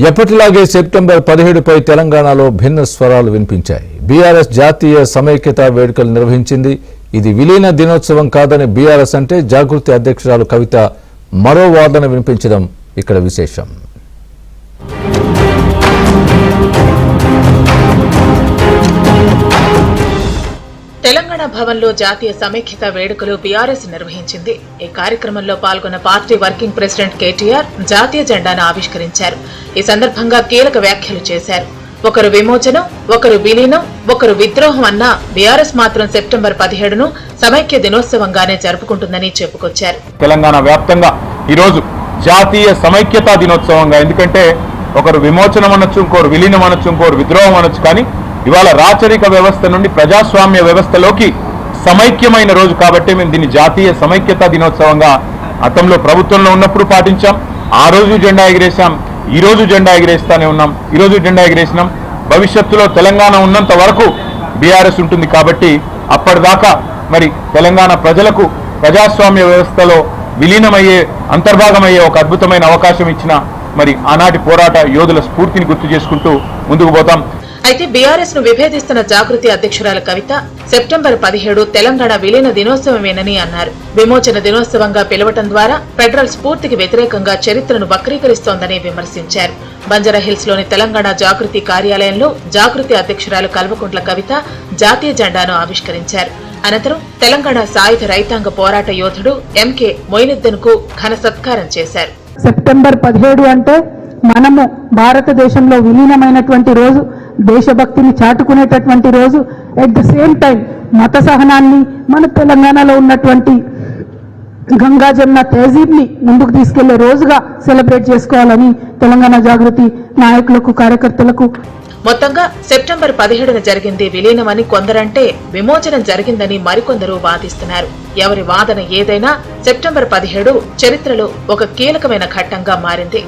ఎప్పటిలాగే సెప్టెంబర్ 17పై తెలంగాణలో భిన్న స్వరాలు వినిపించాయి. బీఆర్ఎస్ జాతీయ సమైక్యత వేడుకలు నిర్వహించింది. ఇది విలీన దినోత్సవం కాదని బీఆర్ఎస్ అంటే జాగృతి అధ్యక్షురాలు కవిత మరో వాదన వినిపించడం ఇక్కడ విశేషం. తెలంగాణ భవన్లో జాతీయ సమైక్యత వేడుకలు బీఆర్ఎస్ నిర్వహించింది. ఈ కార్యక్రమంలో పాల్గొన్న పార్టీ వర్కింగ్ ప్రెసిడెంట్ కేటీఆర్ జాతీయ జెండాను ఆవిష్కరించారు. ఈ సందర్భంగా కీలక వ్యాఖ్యలు చేశారు. ఒకరు విమోచనం, ఒకరు విలీనం, ఒకరు విద్రోహం అన్న బీఆర్ఎస్ మాత్రం సెప్టెంబర్ 17ను సమైక్య దినోత్సవంగానే జరుపుకుంటుందని చెప్పుకొచ్చారు. తెలంగాణ వ్యాప్తంగా ఈరోజు జాతీయ సమైక్యతా దినోత్సవంగా, ఎందుకంటే ఒకరు విమోచనం అనొచ్చు, ఇంకోరు విలీనం అనొచ్చు, ఇంకోరు విద్రోహం అనొచ్చు, కానీ ఇవాళ రాచరిక వ్యవస్థ నుండి ప్రజాస్వామ్య వ్యవస్థలోకి సమైక్యమైన రోజు కాబట్టి మేము దీన్ని జాతీయ సమైక్యతా దినోత్సవంగా గతంలో ప్రభుత్వంలో ఉన్నప్పుడు పాటించాం. ఆ రోజు జెండా ఎగిరేసాం, ఈ రోజు జెండా ఎగిరేస్తానే ఉన్నాం, ఈ రోజు జెండా ఎగిరేసినాం. భవిష్యత్తులో తెలంగాణ ఉన్నంత వరకు బీఆర్ఎస్ ఉంటుంది కాబట్టి అప్పటిదాకా మరి తెలంగాణ ప్రజలకు ప్రజాస్వామ్య వ్యవస్థలో విలీనమయ్యే, అంతర్భాగమయ్యే ఒక అద్భుతమైన అవకాశం ఇచ్చిన మరి ఆనాటి పోరాట యోధుల స్ఫూర్తిని గుర్తు చేసుకుంటూ ముందుకు పోతాం. అయితే బీఆర్ఎస్ ను విభేదిస్తున్న జాగృతి అధ్యక్షురాలు కవిత సెప్టెంబర్ 17 తెలంగాణ విలీన దినోత్సవమేనని అన్నారు. విమోచన దినోత్సవంగా పిలవటం ద్వారా ఫెడరల్ స్ఫూర్తికి వ్యతిరేకంగా చరిత్రను వక్రీకరిస్తోందని విమర్శించారు. బంజారాహిల్స్ లోని తెలంగాణ జాగృతి కార్యాలయంలో జాగృతి అధ్యక్షురాలు కల్వకుంట్ల కవిత జాతీయ జెండాను ఆవిష్కరించారు. అనంతరం తెలంగాణ సాయుధ రైతాంగ పోరాట యోధుడు ఎంకే మొయినుద్దీన్ కు ఘన సత్కారం చేశారు. సెప్టెంబర్ 17 అంటే మనము భారతదేశంలో విలీనమైనటువంటి రోజు, దేశభక్తిని చాటుకునేటటువంటి రోజు. ఎట్ ద సేమ్ టైం మత సహనాన్ని, మన తెలంగాణలో ఉన్నటువంటి గంగా జమున తహజీబ్ ని ముందుకు తీసుకెళ్లే రోజుగా సెలబ్రేట్ చేసుకోవాలని తెలంగాణ జాగృతి నాయకులకు, కార్యకర్తలకు. మొత్తంగా సెప్టెంబర్ 17న జరిగింది విలీనమని కొందరంటే విమోచనం జరిగిందని మరికొందరు వాదిస్తున్నారు. ఎవరి వాదన ఏదైనా సెప్టెంబర్ 17 చరిత్రలో ఒక కీలకమైన ఘట్టంగా మారింది.